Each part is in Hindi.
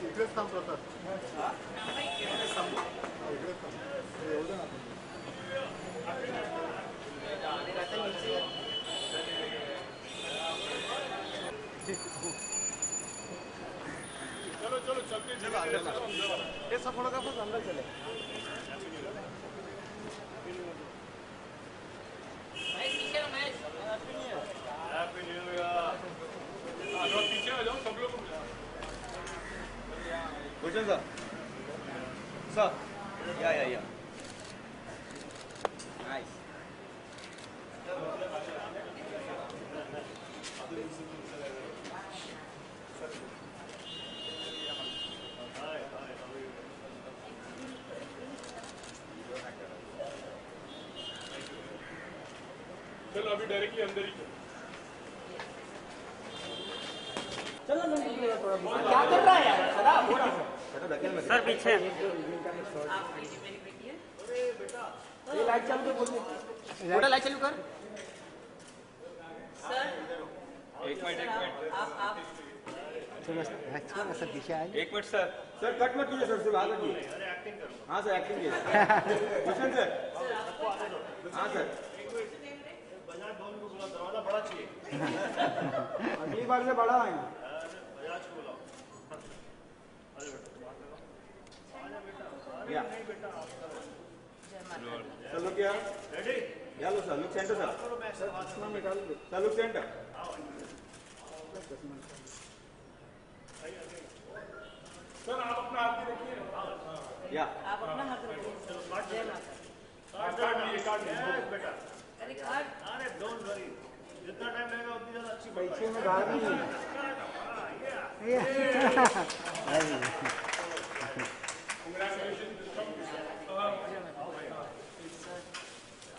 इकडेच थांब प्रसाद. चलो चलो चलते चलो. ये सब फोटोग्राफर अंदर चले. Happy new year. पीछे आ जाओ सब लोग. Gulshan sir. Sir. Yeah. Nice. चलो अभी डायरेक्टली अंदर ही चलो. क्या कर रहा है यार? सर पीछे लाइट चालू कर. थोड़ा लाइट चालू कर. सर एक मिनट आप थोड़ा सा पीछे आए. एक मिनट सर कट मत कीजिए सर, सिर्फ आगे कीजिए. हाँ सर एक्टिंग कीजिए. गुलशन सर. हाँ सर. दरवाजा बड़ा चाहिए. अगली बार से बड़ा आएंगे. सर लुक यार. Ready. यालो sir look centre sir. Sir look centre. Sir आप अपना हाथ रखिए. या आप अपना हाथ रखिए. जय माता. कार्ड बेटा. अरे कार्ड. अरे डोंट वरी, जितना टाइम लगेगा उतनी ज्यादा अच्छी पीछे में गाड़ी नहीं.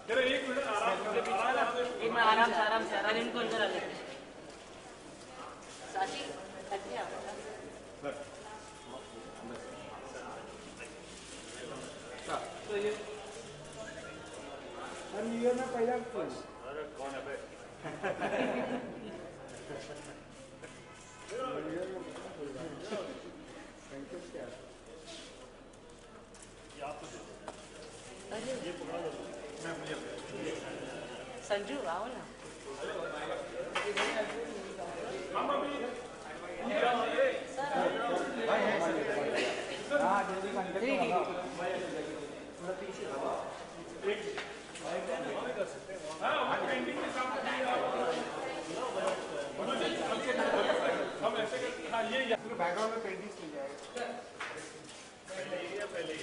एक मिनट आराम से अरे इनको अंदर आ लेते. साथी हटिए आप. तो ये न्यू ईयर में पहला. अरे कौन है बे? ये पकड़ा लो. मैं मुझे संजू आओ ना. हम अभी हाँ जल्दी कंटेक्ट लगा. हाँ पेंटिंग के सामने हम ऐसे करते. हाँ ये बैकग्राउंड में पेंटिंग्स मिल जाएगा. पहले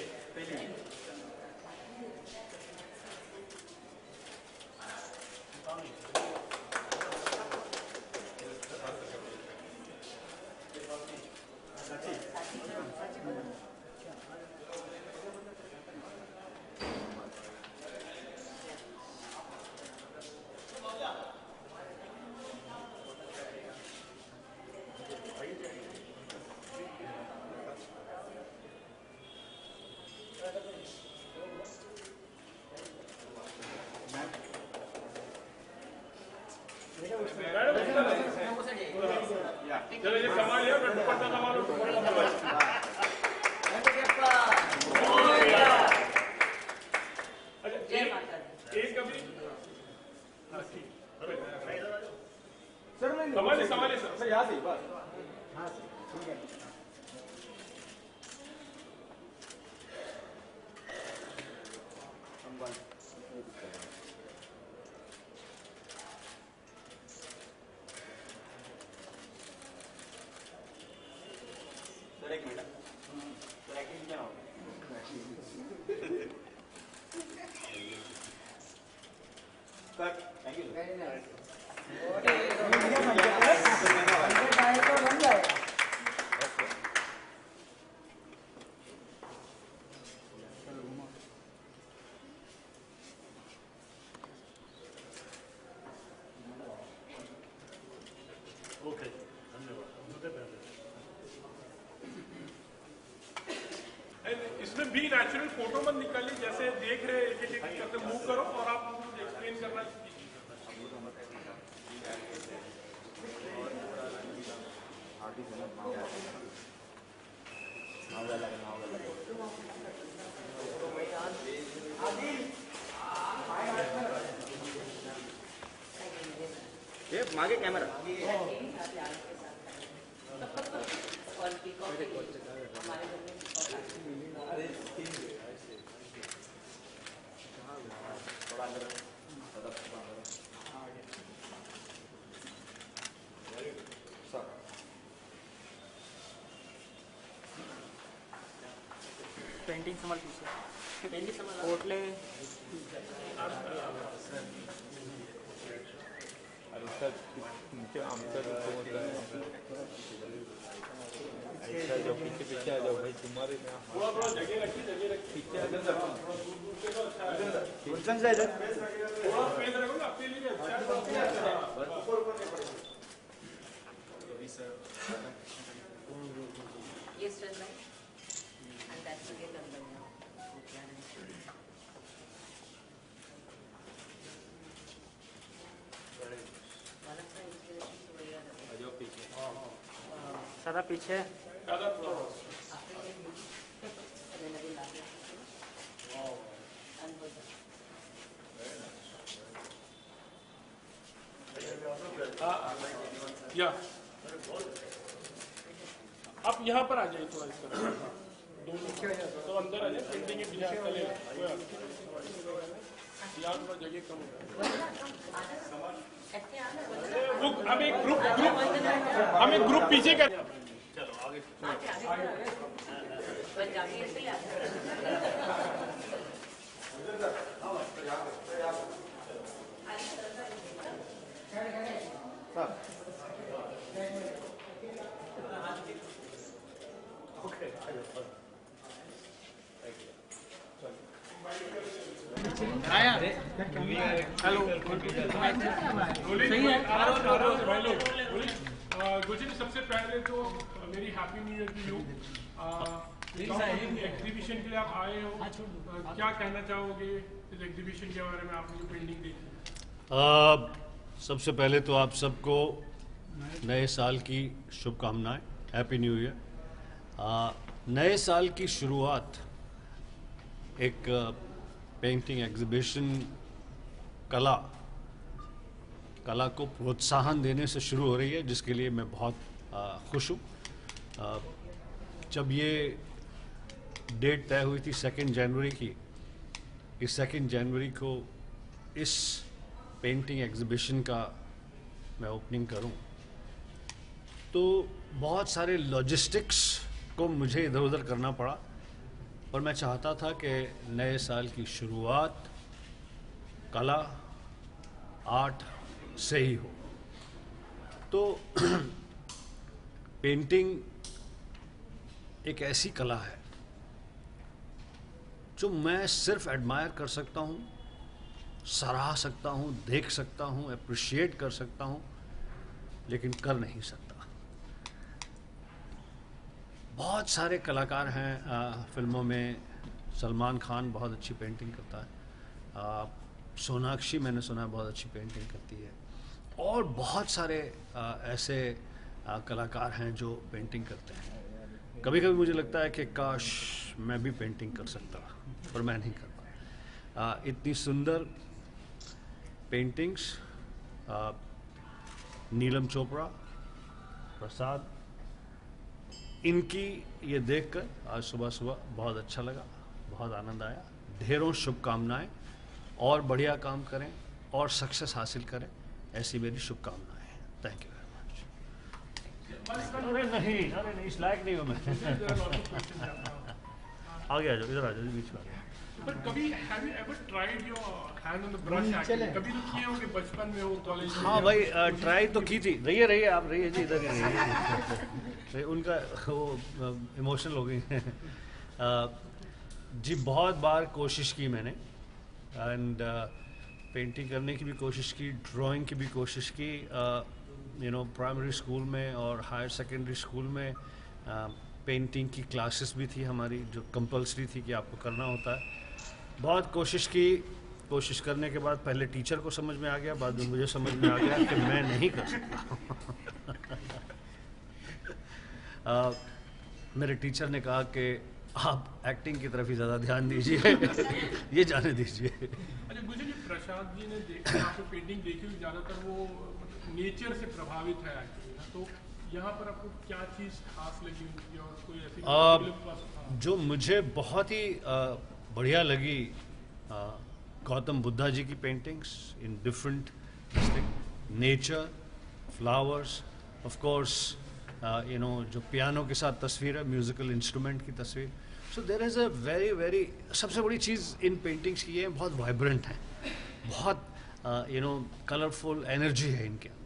चलो ये संभाल लिया. दुपट्टा संभालो. एक कभी सर मैं संभालिए सर यहाँ से बस. हाँ सर ठीक है. Cut thank you very nice okay धन्यवाद। इसमें भी नेचुरल फोटो मत निकालिए, जैसे देख रहे एक एक करके मूव करो और आप एक्सप्लेन करना। ये मागे कैमरा पेंटिंग संभाल पीछे पेंटिंग संभाल होटले जो पीछे पीछे आ जाओ भाई तुम्हारे थोड़ा जगह रखिए पीछे आ जाओ गुलशन से इधर थोड़ा स्पेस रखोगे आपके लिए अच्छा Yes, sir, right? And that's again number now. सारा पीछे या आप यहाँ पर आ जाइए थोड़ा इस तरह दोनों तो अंदर आ जाए पेंटिंग के पीछे चले यहाँ थोड़ा जगह कम हो हम एक ग्रुप पीछे कर चलो आगे गुलशन, सबसे पहले तो मेरी happy new year to you. Exhibition के लिए आप आए हो, क्या कहना चाहोगे इस एग्जीबिशन के बारे में, आपने जो पेंटिंग देखी? सबसे पहले तो आप सबको नए साल की शुभकामनाएं, हैप्पी न्यू ईयर। नए साल की शुरुआत एक पेंटिंग एग्जीबिशन कला को प्रोत्साहन देने से शुरू हो रही है, जिसके लिए मैं बहुत खुश हूँ। जब ये डेट तय हुई थी 2 जनवरी की, इस 2 जनवरी को इस पेंटिंग एग्जीबिशन का मैं ओपनिंग करूं, तो बहुत सारे लॉजिस्टिक्स को मुझे इधर उधर करना पड़ा, और मैं चाहता था कि नए साल की शुरुआत कला आर्ट से ही हो। तो पेंटिंग एक ऐसी कला है जो मैं सिर्फ एडमायर कर सकता हूँ, सराह सकता हूँ, देख सकता हूँ, अप्रिशिएट कर सकता हूँ, लेकिन कर नहीं सकता। बहुत सारे कलाकार हैं फिल्मों में। सलमान खान बहुत अच्छी पेंटिंग करता है, सोनाक्षी मैंने सुना बहुत अच्छी पेंटिंग करती है, और बहुत सारे ऐसे कलाकार हैं जो पेंटिंग करते हैं। कभी कभी मुझे लगता है कि काश मैं भी पेंटिंग कर सकता, पर मैं नहीं कर पाया। इतनी सुंदर पेंटिंग्स नीलम चोपड़ा, प्रसाद, इनकी ये देखकर आज सुबह सुबह बहुत अच्छा लगा, बहुत आनंद आया। ढेरों शुभकामनाएं, और बढ़िया काम करें और सक्सेस हासिल करें, ऐसी मेरी शुभकामनाएं हैं। Thank you very much. अरे नहीं, इस लायक नहीं हूँ मैं। आगे आ जाओ, इधर आ जाओ, बीच में आ जाओ। पर कभी have you ever tried your hand on the brush acting? कभी तो किए होंगे बचपन में हो, कॉलेज में? हाँ भाई, ट्राई तो की थी। रहिए आप रहिए जी, इधर ही रहिए। उनका वो इमोशनल हो गई जी। बहुत बार कोशिश की मैंने, एंड पेंटिंग करने की भी कोशिश की, ड्राइंग की भी कोशिश की। प्राइमरी स्कूल में और हायर सेकेंडरी स्कूल में पेंटिंग की क्लासेस भी थी हमारी, जो कंपलसरी थी कि आपको करना होता है। बहुत कोशिश की। कोशिश करने के बाद पहले टीचर को समझ में आ गया, बाद में मुझे समझ में आ गया कि मैं नहीं कर सकता। मेरे टीचर ने कहा कि आप एक्टिंग की तरफ ही ज़्यादा ध्यान दीजिए, ये जाने दीजिए। अच्छा गुलशन जी, प्रसाद जी ने आपको पेंटिंग देखी हुई, ज़्यादातर वो नेचर से प्रभावित है एक्चुअली ना, तो यहाँ पर आपको क्या चीज़ खास लगी उनकी, और कोई ऐसी जो मुझे बहुत ही बढ़िया लगी, गौतम बुद्धा जी की paintings in different nature, flowers, of course जो पियानो के साथ तस्वीर है, म्यूजिकल इंस्ट्रूमेंट की तस्वीर। So there is a very सबसे बड़ी चीज़ इन पेंटिंग्स की ये बहुत वाइब्रेंट है, बहुत कलरफुल एनर्जी है इनके अंदर,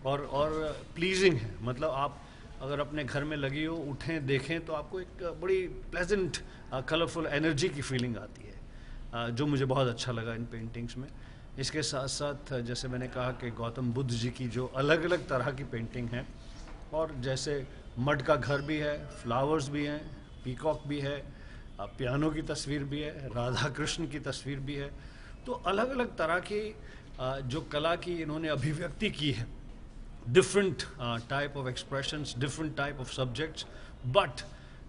और प्लीजिंग है। मतलब आप अगर अपने घर में लगी हो, उठें देखें तो आपको एक बड़ी प्लेजेंट कलरफुल एनर्जी की फीलिंग आती है, जो मुझे बहुत अच्छा लगा इन पेंटिंग्स में। इसके साथ साथ जैसे मैंने कहा कि गौतम बुद्ध जी की जो अलग अलग तरह की पेंटिंग है, और जैसे मड का घर भी है, फ्लावर्स भी हैं, पीकॉक भी है, पियानो की तस्वीर भी है, राधा कृष्ण की तस्वीर भी है। तो अलग अलग तरह की जो कला की इन्होंने अभिव्यक्ति की है, different type of expressions, different type of subjects, but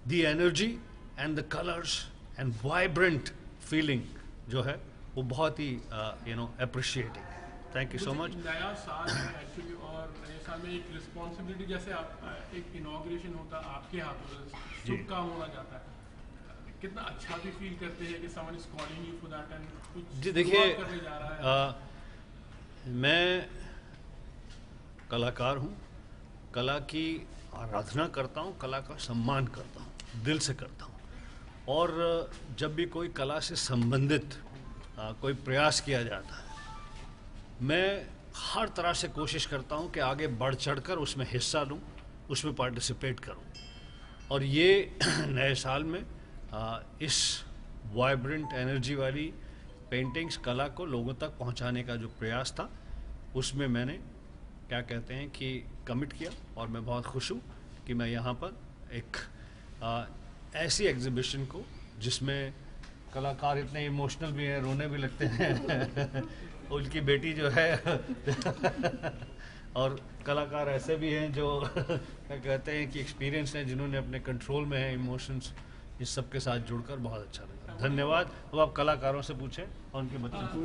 the energy and the colours and vibrant feeling जो है वो बहुत ही अप्रिशिएटिंग है। Thank you so much. नया साल है एक्चुअली, और नए साल में एक रिस्पॉन्सिबिलिटी, जैसे आप एक इनॉग्रेशन होता है आपके हाथों से, शुभ काम होना जाता है, कितना अच्छा भी फील करते हैं कि someone is calling you for that and कुछ जी देखिए, करने जा रहा है। मैं कलाकार हूँ, कला की आराधना करता हूँ, कला का सम्मान करता हूँ, दिल से करता हूँ। और जब भी कोई कला से संबंधित कोई प्रयास किया जाता है, मैं हर तरह से कोशिश करता हूँ कि आगे बढ़ चढ़कर उसमें हिस्सा लूँ, उसमें पार्टिसिपेट करूँ। और ये नए साल में इस वाइब्रेंट एनर्जी वाली पेंटिंग्स, कला को लोगों तक पहुँचाने का जो प्रयास था, उसमें मैंने क्या कहते हैं कि कमिट किया। और मैं बहुत खुश हूँ कि मैं यहाँ पर एक ऐसी एग्जीबिशन को, जिसमें कलाकार इतने इमोशनल भी हैं, रोने भी लगते हैं उनकी बेटी जो है और कलाकार ऐसे भी हैं जो क्या कहते हैं कि एक्सपीरियंस हैं, जिन्होंने अपने कंट्रोल में है इमोशंस, इस सब के साथ जुड़कर बहुत अच्छा लगा। धन्यवाद। अब आप कलाकारों से पूछें और उनके बच्चों से।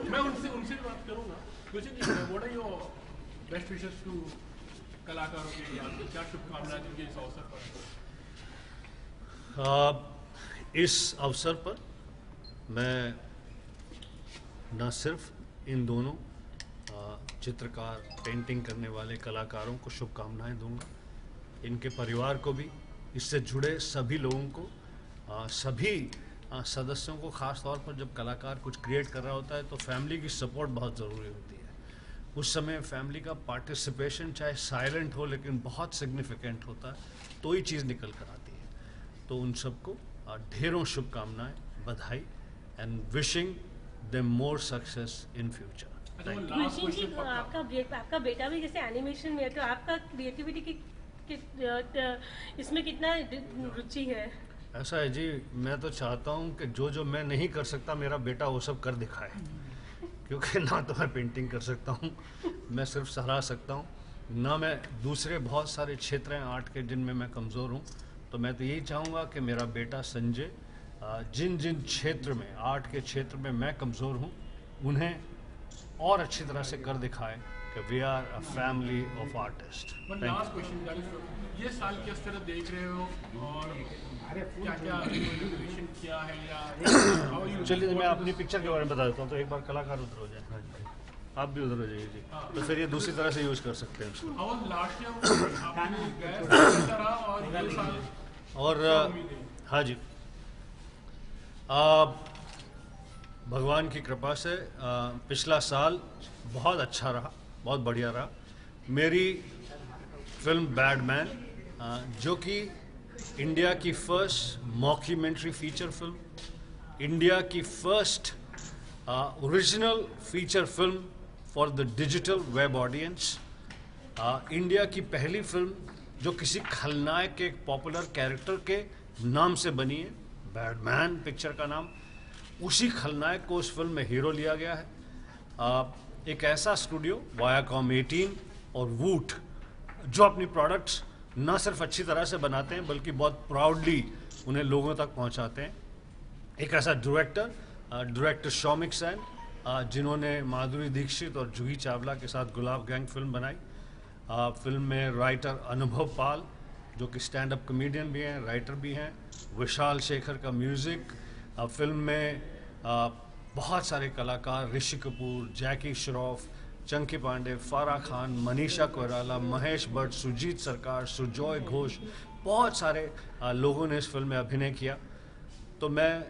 मैं उनसे भी बात करूँगा। What are your best wishes to कलाकारों के लिए, क्या शुभकामनाएं देंगे इस अवसर पर? इस अवसर पर मैं न सिर्फ इन दोनों चित्रकार, पेंटिंग करने वाले कलाकारों को शुभकामनाएं दूंगा, इनके परिवार को भी, इससे जुड़े सभी लोगों को, सभी सदस्यों को। ख़ास तौर पर जब कलाकार कुछ क्रिएट कर रहा होता है तो फैमिली की सपोर्ट बहुत ज़रूरी होती है। उस समय फैमिली का पार्टिसिपेशन चाहे साइलेंट हो, लेकिन बहुत सिग्निफिकेंट होता है, तो ही चीज़ निकल कर आती है। तो उन सबको ढेरों शुभकामनाएं, बधाई, and wishing them more success in future. Gulshan ji, आपका बेटा भी जैसे एनिमेशन में है, तो आपका क्रिएटिविटी की इसमें कितना रुचि है? ऐसा है जी, मैं तो चाहता हूँ कि जो मैं नहीं कर सकता, मेरा बेटा वो सब कर दिखाए। क्योंकि ना तो मैं पेंटिंग कर सकता हूँ, मैं सिर्फ सराह सकता हूँ, ना मैं दूसरे बहुत सारे क्षेत्र हैं आर्ट के जिनमें मैं कमज़ोर हूँ। तो मैं तो यही चाहूँगा कि मेरा बेटा संजय जिन जिन क्षेत्र में, आर्ट के क्षेत्र में मैं कमज़ोर हूँ, उन्हें और अच्छी तरह से कर दिखाए कि we are a family of artist. Last question, ये साल किस तरह देख रहे हो और क्या क्या रिजोल्यूशन किया है या चलिए मैं अपनी पिक्चर के बारे में बता देता हूँ। तो एक बार कलाकार उधर हो जाए, हाँ जी, आप भी उधर हो जाइए जी, तो फिर ये दूसरी तरह से यूज़ कर सकते हैं उसको। और हाँ जी, भगवान की कृपा से पिछला साल बहुत अच्छा रहा, बहुत बढ़िया रहा। मेरी फिल्म बैडमैन, जो कि इंडिया की first mockumentary feature film, India की first original feature film for the digital web audience, India की पहली फिल्म जो किसी खलनायक के एक पॉपुलर कैरेक्टर के नाम से बनी है, बैडमैन पिक्चर का नाम, उसी खलनायक को उस फिल्म में हीरो लिया गया है। एक ऐसा स्टूडियो वायाकॉम 18 और वूट जो अपनी प्रोडक्ट्स न सिर्फ अच्छी तरह से बनाते हैं बल्कि बहुत प्राउडली उन्हें लोगों तक पहुंचाते हैं। एक ऐसा डायरेक्टर शौमिक सेन, जिन्होंने माधुरी दीक्षित और जूही चावला के साथ गुलाब गैंग फिल्म बनाई। फिल्म में राइटर अनुभव पाल, जो कि स्टैंड अप कॉमेडियन भी हैं, राइटर भी हैं, विशाल शेखर का म्यूज़िक। फिल्म में बहुत सारे कलाकार, ऋषि कपूर, जैकी श्रॉफ, चंकी पांडे, फारा खान, मनीषा कोइराला, महेश भट्ट, सुजीत सरकार, सुजॉय घोष, बहुत सारे लोगों ने इस फिल्म में अभिनय किया। तो मैं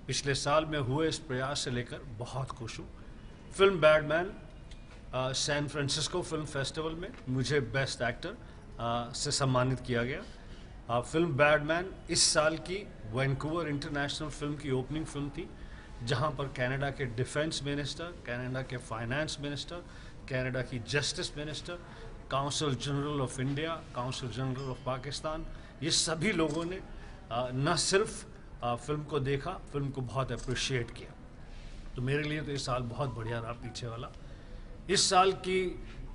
पिछले साल में हुए इस प्रयास से लेकर बहुत खुश हूँ। फिल्म बैडमैन सैन फ्रांसिस्को फिल्म फेस्टिवल में मुझे बेस्ट एक्टर से सम्मानित किया गया। फिल्म बैडमैन इस साल की वैंकूवर इंटरनेशनल फिल्म की ओपनिंग फिल्म थी, जहां पर कनाडा के डिफेंस मिनिस्टर, कनाडा के फाइनेंस मिनिस्टर, कनाडा की justice minister, council general of India, council general of Pakistan, ये सभी लोगों ने न सिर्फ फिल्म को देखा, फिल्म को बहुत अप्रिशिएट किया। तो मेरे लिए तो इस साल बहुत बढ़िया रहा पीछे वाला। इस साल की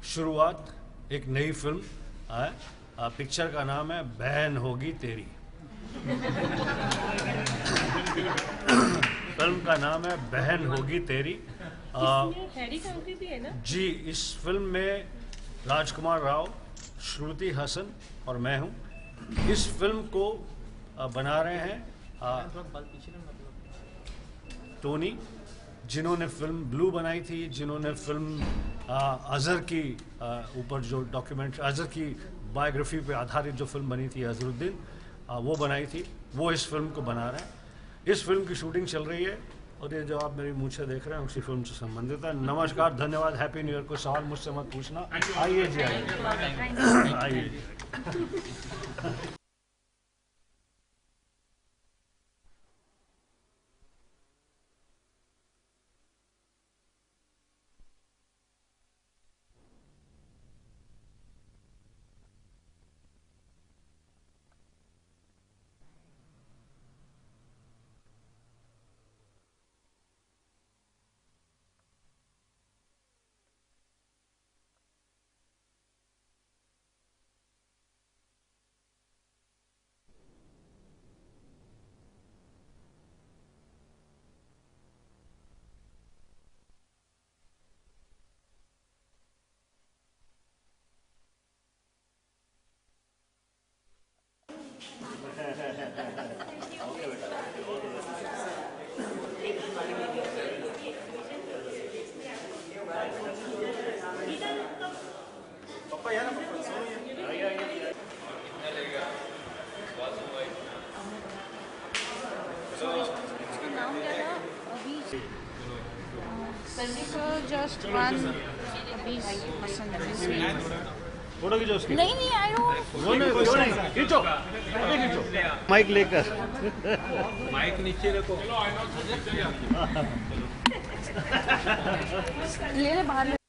शुरुआत एक नई फिल्म है, पिक्चर का नाम है बहन होगी तेरी। फिल्म का नाम है बहन होगी तेरी। हैरी कांकरी भी है ना? जी, इस फिल्म में राजकुमार राव, श्रुति हसन और मैं हूँ। इस फिल्म को बना रहे हैं टोनी, जिन्होंने फिल्म ब्लू बनाई थी, जिन्होंने फिल्म अजहर की ऊपर जो डॉक्यूमेंट्री, अजहर की बायोग्राफी पे आधारित जो फिल्म बनी थी अजहरुद्दीन, वो बनाई थी, वो इस फिल्म को बना रहे हैं। इस फिल्म की शूटिंग चल रही है और ये जो आप मेरी मुँह से देख रहे हैं उसी फिल्म से संबंधित है। नमस्कार, धन्यवाद, हैप्पी न्यू ईयर। कोई सवाल मुझसे मत पूछना। आइए जी, आइए। Just one piece. फोटो खींचो उसकी। नहीं, I don't. खींचो, माइक लेकर। माइक नीचे रखो। ले बाहर।